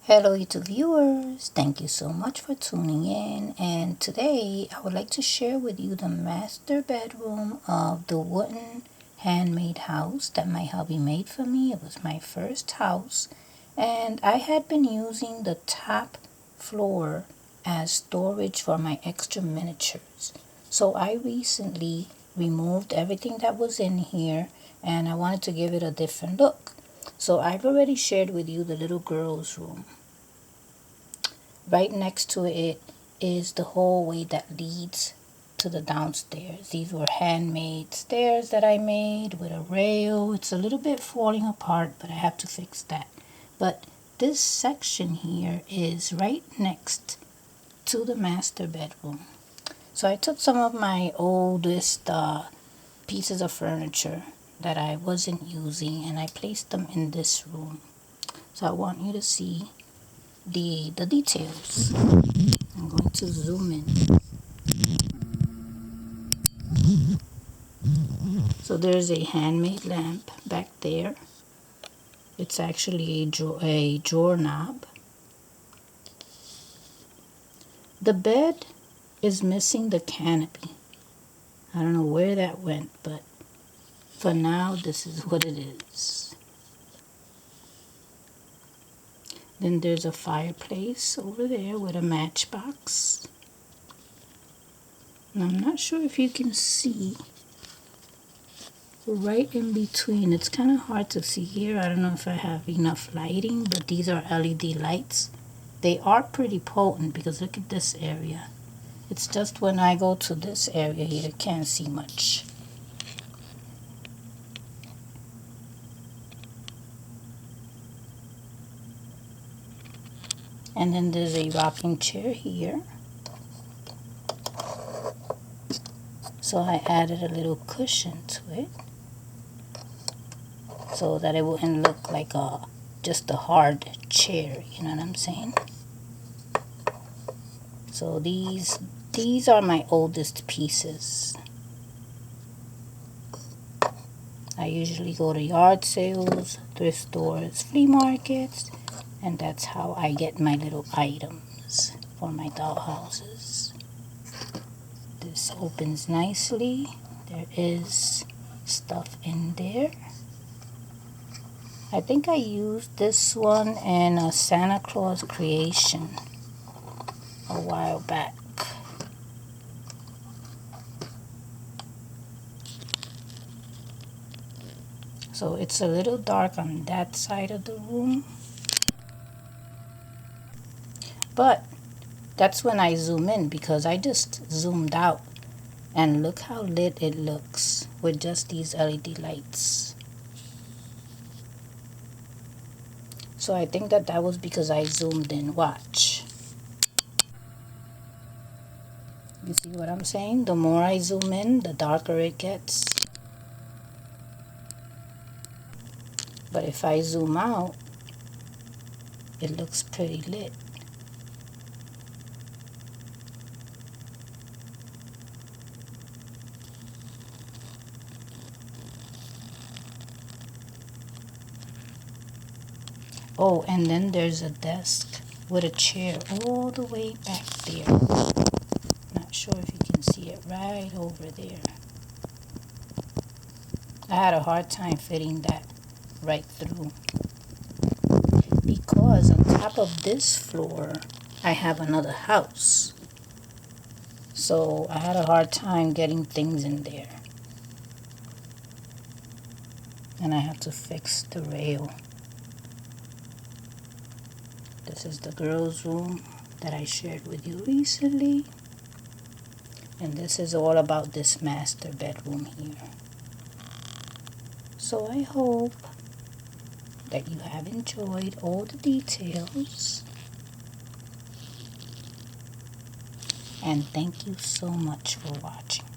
Hello YouTube viewers, thank you so much for tuning in, and today I would like to share with you the master bedroom of the wooden handmade house that my hubby made for me. It was my first house, and I had been using the top floor as storage for my extra miniatures. So I recently removed everything that was in here and I wanted to give it a different look. So I've already shared with you the little girl's room. Right next to it is the hallway that leads to the downstairs. These were handmade stairs that I made with a rail. It's a little bit falling apart, but I have to fix that. But this section here is right next to the master bedroom. So I took some of my oldest pieces of furniture that I wasn't using and I placed them in this room. So I want you to see the details. I'm going to zoom in. So there's a handmade lamp back there. It's actually a drawer knob. The bed is missing the canopy. I don't know where that went, but for now this is what it is. Then there's a fireplace over there with a matchbox. And I'm not sure if you can see right in between. It's kind of hard to see here. I don't know if I have enough lighting, but these are LED lights. They are pretty potent because look at this area. It's just when I go to this area here, can't see much. And then there's a rocking chair here. So I added a little cushion to it so that it wouldn't look like just a hard chair, you know what I'm saying? So these are my oldest pieces. I usually go to yard sales, thrift stores, flea markets, and that's how I get my little items for my dollhouses. This opens nicely. There is stuff in there. I think I used this one in a Santa Claus creation a while back. So it's a little dark on that side of the room. But that's when I zoom in because I just zoomed out. And look how lit it looks with just these LED lights. So I think that was because I zoomed in. Watch. You see what I'm saying? The more I zoom in, the darker it gets. But if I zoom out, it looks pretty lit. Oh, and then there's a desk with a chair all the way back there. Not sure if you can see it right over there. I had a hard time fitting that right through because on top of this floor I have another house. So I had a hard time getting things in there. And I have to fix the rail. This is the girls' room that I shared with you recently. And this is all about this master bedroom here. So I hope that you have enjoyed all the details. And thank you so much for watching.